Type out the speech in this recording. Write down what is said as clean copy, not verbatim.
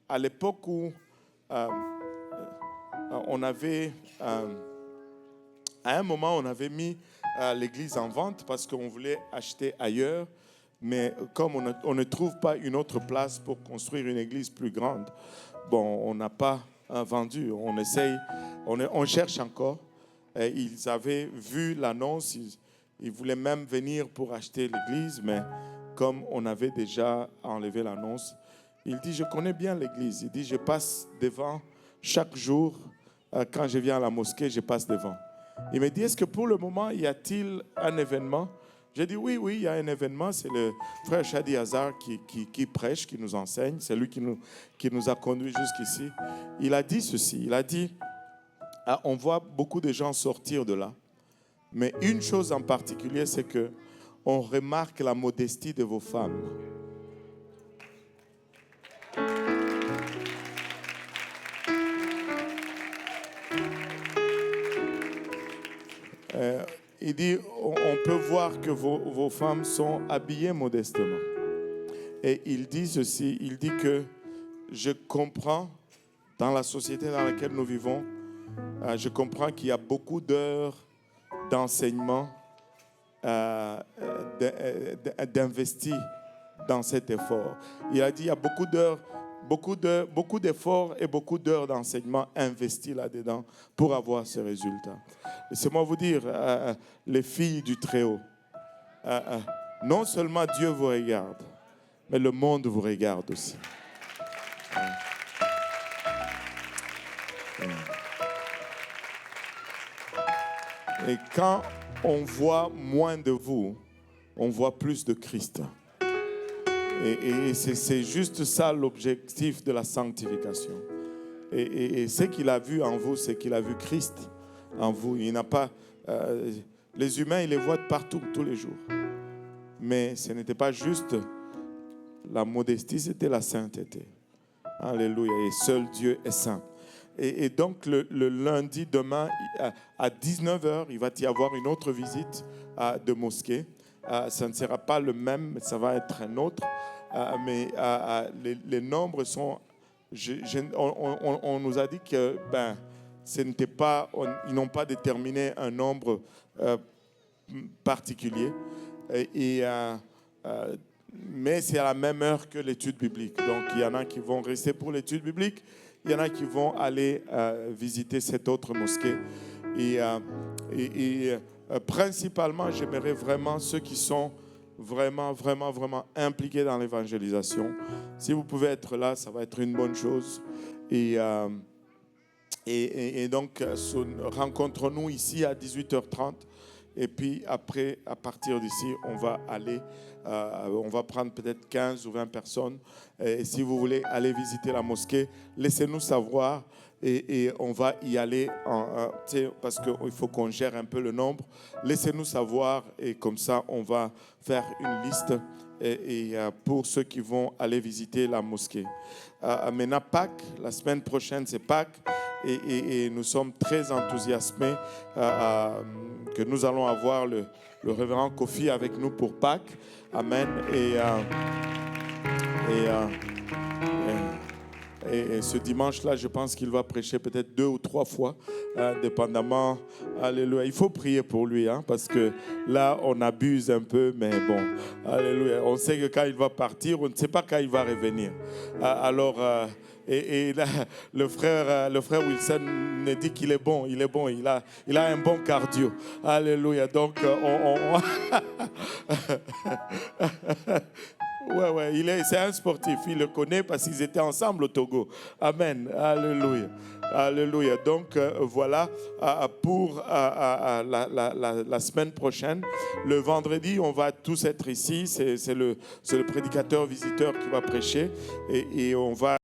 à l'époque où on avait, à un moment, on avait mis l'église en vente parce qu'on voulait acheter ailleurs. Mais comme on ne trouve pas une autre place pour construire une église plus grande, bon, on n'a pas vendu. On essaye, on cherche encore. Et ils avaient vu l'annonce, ils voulaient même venir pour acheter l'église, mais comme on avait déjà enlevé l'annonce, il dit, je connais bien l'église. Il dit, je passe devant chaque jour. Quand je viens à la mosquée, je passe devant. Il me dit, est-ce que pour le moment, y a-t-il un événement? J'ai dit, oui, il y a un événement. C'est le frère Shadi Hazar qui prêche, qui nous enseigne. C'est lui qui nous a conduits jusqu'ici. Il a dit ceci, il a dit, on voit beaucoup de gens sortir de là. Mais une chose en particulier, c'est qu'on remarque la modestie de vos femmes. Il dit, on peut voir que vos femmes sont habillées modestement. Et il dit ceci, il dit que je comprends, dans la société dans laquelle nous vivons, je comprends qu'il y a beaucoup d'heures d'enseignement d'investir dans cet effort. Il a dit, il y a beaucoup d'heures, beaucoup d'efforts et beaucoup d'heures d'enseignement investis là-dedans pour avoir ce résultat. Laissez-moi vous dire, les filles du Très-Haut, non seulement Dieu vous regarde, mais le monde vous regarde aussi. Et quand on voit moins de vous, on voit plus de Christ. Et c'est juste ça l'objectif de la sanctification. Et ce qu'il a vu en vous, c'est qu'il a vu Christ en vous. Il n'a pas... les humains, ils les voient de partout, tous les jours. Mais ce n'était pas juste la modestie, c'était la sainteté. Alléluia. Et seul Dieu est saint. Et donc, le lundi, demain, à 19h, il va y avoir une autre visite de mosquée. Ça ne sera pas le même, mais ça va être un autre. Mais les nombres sont... on nous a dit que ce n'était pas, ils n'ont pas déterminé un nombre particulier. Mais c'est à la même heure que l'étude biblique. Donc, il y en a qui vont rester pour l'étude biblique. Il y en a qui vont aller visiter cette autre mosquée. Et principalement, j'aimerais vraiment ceux qui sont vraiment impliqués dans l'évangélisation. Si vous pouvez être là, ça va être une bonne chose. Et donc, rencontrons-nous ici à 18h30. Et puis après, à partir d'ici, on va aller, on va prendre peut-être 15 ou 20 personnes. Et si vous voulez aller visiter la mosquée, laissez-nous savoir et on va y aller parce qu'il faut qu'on gère un peu le nombre. Laissez-nous savoir et comme ça, on va faire une liste pour ceux qui vont aller visiter la mosquée. Maintenant, Pâques, la semaine prochaine, c'est Pâques. Et nous sommes très enthousiasmés que nous allons avoir le révérend Kofi avec nous pour Pâques. Amen. Et ce dimanche-là, je pense qu'il va prêcher peut-être 2 ou 3 fois, dépendamment. Alléluia. Il faut prier pour lui, parce que là, on abuse un peu, mais bon. Alléluia. On sait que quand il va partir, on ne sait pas quand il va revenir. Et là, le frère Wilson me dit qu'il est bon, il a un bon cardio. Alléluia. Donc, c'est un sportif, il le connaît parce qu'ils étaient ensemble au Togo. Amen. Alléluia. Alléluia. Donc, voilà pour la semaine prochaine. Le vendredi, on va tous être ici. C'est le prédicateur visiteur qui va prêcher et on va